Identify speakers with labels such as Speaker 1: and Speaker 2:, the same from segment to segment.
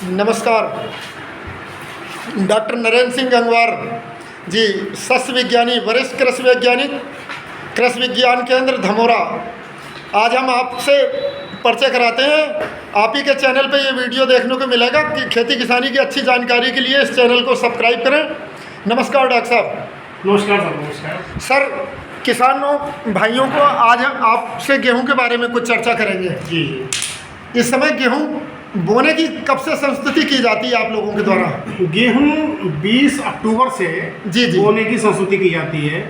Speaker 1: नमस्कार। डॉक्टर नरेंद्र सिंह गंगवार जी, सस्य विज्ञानी, वरिष्ठ कृषि वैज्ञानिक, कृषि विज्ञान केंद्र धमोरा। आज हम आपसे परिचय कराते हैं। आप ही के चैनल पे ये वीडियो देखने को मिलेगा कि खेती किसानी की अच्छी जानकारी के लिए इस चैनल को सब्सक्राइब करें। नमस्कार डॉक्टर साहब।
Speaker 2: नमस्कार सर। नमस्कार
Speaker 1: सर, किसानों भाइयों को आज हम आपसे गेहूं के बारे में कुछ चर्चा करेंगे।
Speaker 2: जी।
Speaker 1: इस समय गेहूं बोने की कब से संस्तुति की जाती है आप लोगों के द्वारा?
Speaker 2: गेहूं 20 अक्टूबर से
Speaker 1: जी।
Speaker 2: बोने की संस्तुति की जाती है।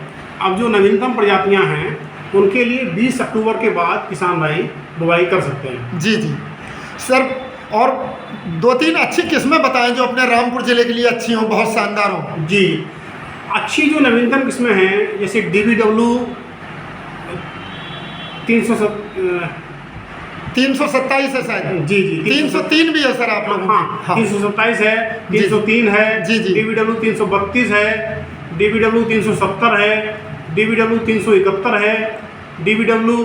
Speaker 2: अब जो नवीनतम प्रजातियां हैं उनके लिए 20 अक्टूबर के बाद किसान भाई बुवाई कर सकते हैं।
Speaker 1: जी सर, और 2-3 अच्छी किस्में बताएं जो अपने रामपुर जिले के लिए अच्छी हों, बहुत शानदार हों।
Speaker 2: जी, अच्छी जो नवीनतम किस्में हैं जैसे DBW
Speaker 1: 327 है शायद।
Speaker 2: जी
Speaker 1: 303 भी है सर आप लोगों
Speaker 2: हाँ,
Speaker 1: हाँ।
Speaker 2: 327 है, 303 है,
Speaker 1: जी।
Speaker 2: DBW 332 है, DBW 370 है, DBW 371 है, DBW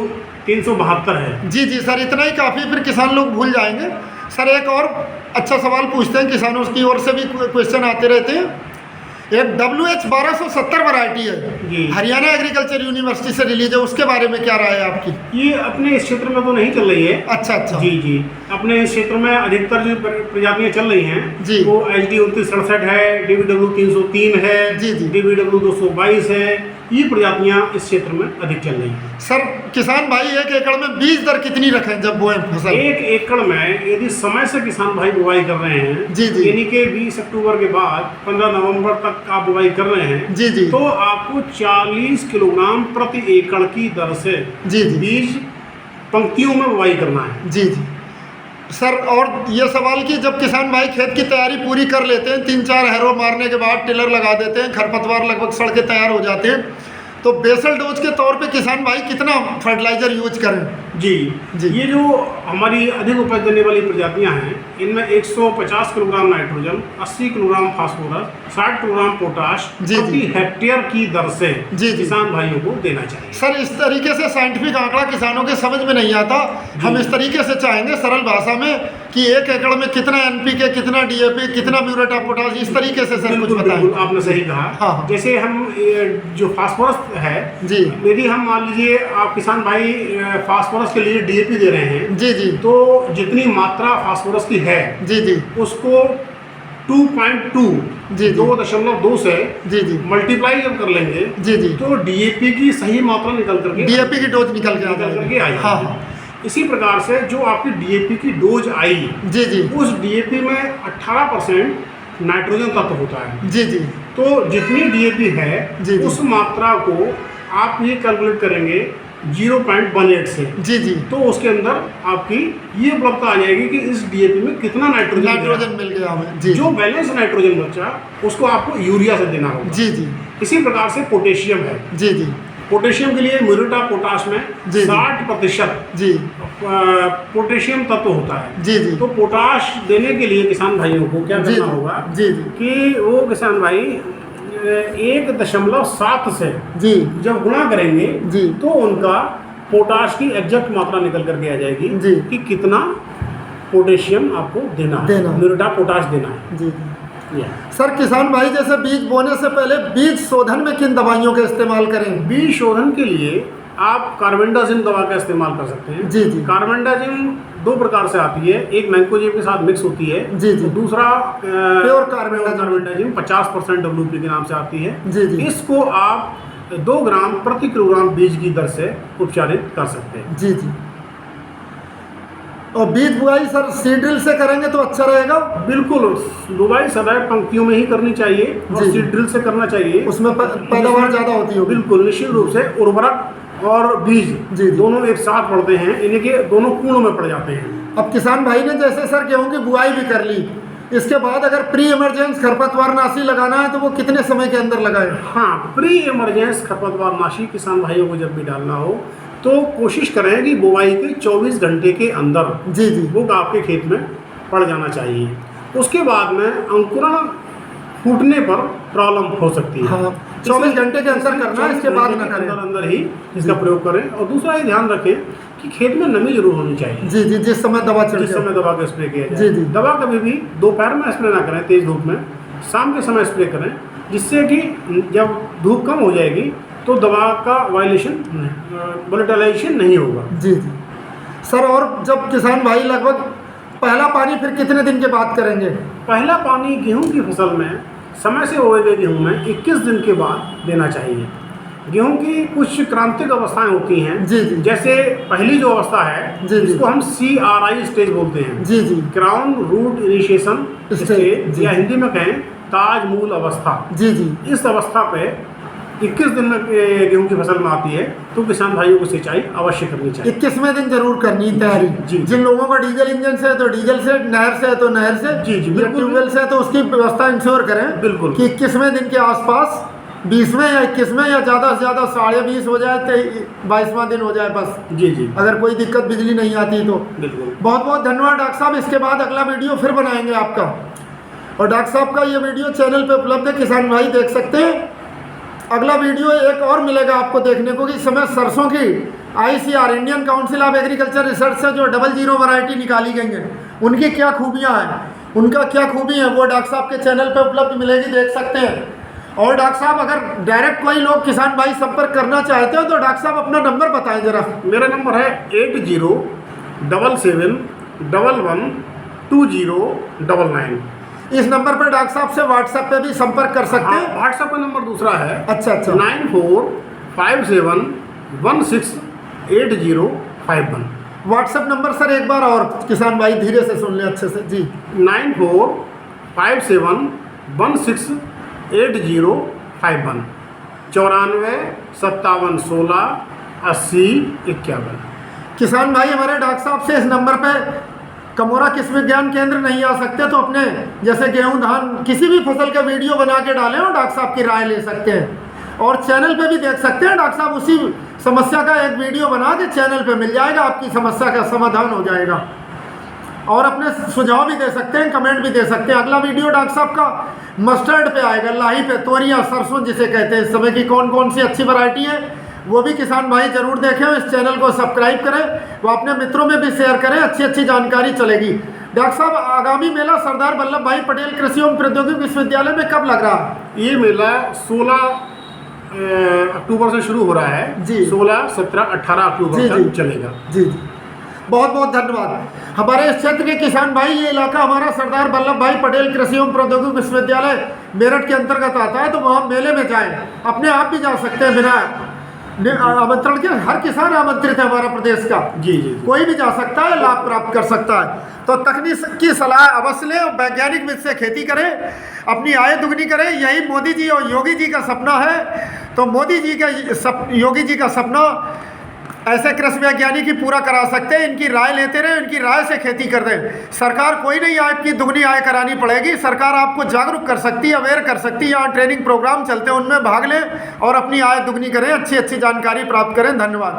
Speaker 2: 372 है।
Speaker 1: जी सर, इतना ही काफ़ी, फिर किसान लोग भूल जाएंगे। सर, एक और अच्छा सवाल पूछते हैं, किसानों की ओर से भी क्वेश्चन आते रहते हैं। एक WH 1270 वैरायटी है, हरियाणा एग्रीकल्चर यूनिवर्सिटी से रिलीज है, उसके बारे में क्या राय है आपकी?
Speaker 2: ये अपने इस क्षेत्र में तो नहीं चल रही है।
Speaker 1: अच्छा।
Speaker 2: जी, अपने इस क्षेत्र में अधिकतर जो प्रजातियां चल रही हैं
Speaker 1: जी,
Speaker 2: वो HD 2967 है, DBW 303 है,
Speaker 1: जी।
Speaker 2: DBW 222 है। ये प्रजातियां इस क्षेत्र में अधिक चल रही हैं।
Speaker 1: सर, किसान भाई 1 एकड़ में बीज दर कितनी रखें जब बोएं फसल?
Speaker 2: 1 एकड़ में यदि समय से किसान भाई बुवाई कर रहे हैं,
Speaker 1: जी।
Speaker 2: यानी कि 20 अक्टूबर के बाद 15 नवंबर तक आप बुवाई कर रहे हैं,
Speaker 1: जी।
Speaker 2: तो आपको 40 किलोग्राम प्रति एकड़ की दर से बीज पंक्तियों में बुवाई करना है।
Speaker 1: जी सर, और ये सवाल कि जब किसान भाई खेत की तैयारी पूरी कर लेते हैं, 3-4 हैरो मारने के बाद टिलर लगा देते हैं, खरपतवार लगभग सड़ के तैयार हो जाते हैं, तो बेसल डोज के तौर पे किसान भाई कितना फर्टिलाइजर यूज करें? जी।
Speaker 2: ये जो हमारी अधिक उपज देने वाली प्रजातियां हैं, इनमें 150 kilogram nitrogen, 80 kilogram phosphorus, 60 kilogram potash प्रति हेक्टेयर की दर से किसान भाइयों को देना चाहिए।
Speaker 1: सर, इस तरीके से साइंटिफिक आंकड़ा किसानों के समझ में नहीं आता। हम इस तरीके से चाहेंगे सरल भाषा में कि 1 एकड़ में कितना NPK, कितना DAP, कितना म्यूरेट ऑफ पोटाश, इस तरीके से सर कुछ बताएं।
Speaker 2: आपने सही कहा।
Speaker 1: हाँ।
Speaker 2: जैसे हम जो फास्फोरस है, यदि हम मान लीजिए आप किसान भाई फास्फोरस के लिए DAP दे रहे हैं, जी, तो जितनी मात्रा फास्फोरस की है, जी, उसको 2.2 2.2 से मल्टीप्लाई जब कर लेंगे, जी, तो DAP की सही मात्रा निकल करके
Speaker 1: DAP की डोज निकल करके आई। हाँ।
Speaker 2: इसी प्रकार से जो आपकी DAP की डोज आई, जी, उस DAP में 18% नाइट्रोजन तत्व होता है। जी। तो जितनी DAP है, जी, उस मात्रा को आप ये कैलकुलेट करेंगे 0.18 से, जी, तो उसके अंदर आपकी ये उपलब्धता आ जाएगी कि इस DAP में कितना नाइट्रोजन मिल गया हमें। जी। जो बैलेंस नाइट्रोजन बचा उसको आपको यूरिया से देना होगा। जी। इसी प्रकार से पोटेशियम है। जी। पोटेशियम के लिए म्यूरेट ऑफ पोटाश में 60% पोटेशियम तत्व होता है। जी। तो पोटाश देने के लिए किसान भाइयों को क्या करना होगा, कि वो किसान भाई 1.7 से जब गुणा करेंगे, तो उनका पोटाश की एग्जैक्ट मात्रा निकल करके आ जाएगी कि कितना पोटेशियम आपको देना है, म्यूरेट ऑफ पोटाश देना है। जी।
Speaker 1: सर, किसान भाई जैसे बीज बोने से पहले बीज शोधन में किन दवाइयों का इस्तेमाल करें?
Speaker 2: बीज शोधन के लिए आप कार्बेंडाजिम दवा का इस्तेमाल कर सकते हैं। जी। कार्बेंडाजिम 2 प्रकार से आती है, एक मैंकोजेब के साथ मिक्स होती है, जी, तो दूसरा प्योर कार्बेंडाजिम 50% WP के नाम से आती है। जी। इसको आप 2 ग्राम प्रति किलोग्राम बीज की दर से उपचारित कर सकते हैं। जी।
Speaker 1: और बीज बुआई सर सीड ड्रिल से करेंगे तो अच्छा रहेगा?
Speaker 2: बिल्कुल, बुआई सदैव पंक्तियों में ही करनी चाहिए और सीड ड्रिल से करना चाहिए।
Speaker 1: उसमें पैदावार ज़्यादा होती है।
Speaker 2: बिल्कुल, निश्चित रूप से उर्वरक और बीज, जी, दोनों एक साथ पड़ते हैं, इन्हीं के दोनों पूर्ण में पड़ जाते हैं।
Speaker 1: अब किसान भाई ने जैसे सर गेहूं की बुआई भी कर ली, इसके बाद अगर प्री इमरजेंस खरपतवार नाशी लगाना है तो वो कितने समय के अंदर लगाए?
Speaker 2: हाँ, प्री इमरजेंस खरपतवार नाशी किसान भाइयों को जब भी डालना हो तो कोशिश करें कि बुवाई के 24 घंटे के अंदर, जी, वो आपके खेत में पड़ जाना चाहिए। उसके बाद में अंकुरण फूटने पर प्रॉब्लम हो सकती है। हाँ,
Speaker 1: 24 घंटे के अंदर करना है, इसके बाद न करें।
Speaker 2: अंदर ही इसका प्रयोग करें। और दूसरा ये ध्यान रखें कि खेत में नमी जरूर होनी चाहिए।
Speaker 1: जी जी, जिस समय दवा
Speaker 2: जिस समय दवा का स्प्रे किया जाए।
Speaker 1: जी जी।
Speaker 2: दवा कभी भी दोपहर में स्प्रे ना करें तेज धूप में, शाम के समय स्प्रे करें, जिससे कि जब धूप कम हो जाएगी तो दवा का वोलेटाइजेशन नहीं होगा। जी जी
Speaker 1: सर। और जब किसान भाई लगभग पहला पानी फिर कितने दिन के बाद करेंगे?
Speaker 2: पहला पानी गेहूं की फसल में समय से होए गए गेहूं में 21 दिन के बाद देना चाहिए। गेहूं की कुछ क्रांतिक अवस्थाएं होती हैं।
Speaker 1: जी जी।
Speaker 2: जैसे पहली जो अवस्था है
Speaker 1: जी
Speaker 2: जिसको हम CRI स्टेज बोलते हैं। जी जी। क्राउन रूट इनिशिएशन स्टेज, या हिंदी में कहें ताज मूल अवस्था। जी जी। इस अवस्था पे 21 दिन में गेहूं की फसल में आती है तो किसान भाइयों को सिंचाई अवश्य करनी चाहिए।
Speaker 1: 21वें दिन जरूर करनी तैयारी। जी। जिन लोगों का डीजल इंजन से है तो डीजल से, नहर से है तो नहर से, जी जी, ट्यूबवेल से है तो उसकी व्यवस्था इंश्योर करें बिल्कुल कि 21वें दिन के आसपास, 20वें या 21वें या ज़्यादा से ज़्यादा 20.5 हो जाए, 22वां दिन हो जाए बस। जी जी। अगर कोई दिक्कत बिजली नहीं आती तो बिल्कुल। बहुत बहुत धन्यवाद डॉक्टर साहब। इसके बाद अगला वीडियो फिर बनाएंगे आपका, और डॉक्टर साहब का ये वीडियो चैनल पे उपलब्ध है, किसान भाई देख सकते हैं। अगला वीडियो एक और मिलेगा आपको देखने को कि इस समय सरसों की ICR Indian council of agriculture research से जो 00 वैरायटी निकाली गई हैं उनकी क्या खूबियां हैं, उनका क्या खूबी है, वो डॉक्टर साहब के चैनल पे उपलब्ध मिलेगी, देख सकते हैं। और डॉक्टर साहब अगर डायरेक्ट कोई लोग किसान भाई संपर्क करना चाहते हो तो डॉक्टर साहब अपना नंबर बताएं जरा।
Speaker 2: मेरा नंबर है 8077112099।
Speaker 1: इस नंबर पर डॉक्टर साहब से व्हाट्सएप पे भी संपर्क कर सकते हैं।
Speaker 2: व्हाट्सएप का नंबर दूसरा है।
Speaker 1: अच्छा अच्छा।
Speaker 2: 9457168051।
Speaker 1: व्हाट्सएप नंबर सर एक बार और किसान भाई धीरे से सुन ले अच्छे से। जी।
Speaker 2: 9457168051। 9457168051।
Speaker 1: किसान भाई हमारे डॉक्टर साहब से इस नंबर पे कमोरा कृषि विज्ञान केंद्र नहीं आ सकते तो अपने जैसे गेहूं धान किसी भी फसल का वीडियो बना के डालें और डॉक्टर साहब की राय ले सकते हैं। और चैनल पे भी देख सकते हैं डॉक्टर साहब उसी समस्या का एक वीडियो बना के चैनल पे मिल जाएगा, आपकी समस्या का समाधान हो जाएगा। और अपने सुझाव भी दे सकते हैं, कमेंट भी दे सकते हैं। अगला वीडियो डॉक्टर साहब का मस्टर्ड पे आएगा, लाही पे, तोरियां, सरसों जिसे कहते हैं, इस समय की कौन कौन सी अच्छी वैरायटी है वो भी किसान भाई जरूर देखें। इस चैनल को सब्सक्राइब करें, वो अपने मित्रों में भी शेयर करें, अच्छी अच्छी जानकारी चलेगी। डॉक्टर साहब आगामी मेला सरदार वल्लभ भाई पटेल कृषि एवं प्रौद्योगिकी विश्वविद्यालय में कब लग रहा है?
Speaker 2: ये मेला 16 अक्टूबर से शुरू हो रहा है जी। 16, 17, 18 अक्टूबर तक चलेगा।
Speaker 1: जी जी। बहुत बहुत धन्यवाद। हमारे इस क्षेत्र के किसान भाई, ये इलाका हमारा सरदार वल्लभ भाई पटेल कृषि एवं प्रौद्योगिकी विश्वविद्यालय मेरठ के अंतर्गत आता है, तो वहाँ मेले में जाएं, अपने आप भी जा सकते हैं बिना आमंत्रण के। हर किसान आमंत्रित है हमारा प्रदेश का। जी जी। कोई भी जा सकता है, लाभ प्राप्त कर सकता है। तो तकनीक की सलाह अवश्य लें और वैज्ञानिक विधि से खेती करें, अपनी आय दुगनी करें। यही मोदी जी और योगी जी का सपना है। तो मोदी जी का योगी जी का सपना ऐसे कृषि वैज्ञानिक ही पूरा करा सकते हैं। इनकी राय लेते रहें, इनकी राय से खेती कर दें। सरकार कोई नहीं आपकी दुगनी आय करानी पड़ेगी, सरकार आपको जागरूक कर सकती है, अवेयर कर सकती है। यहाँ ट्रेनिंग प्रोग्राम चलते हैं, उनमें भाग लें और अपनी आय दुगनी करें, अच्छी अच्छी जानकारी प्राप्त करें। धन्यवाद।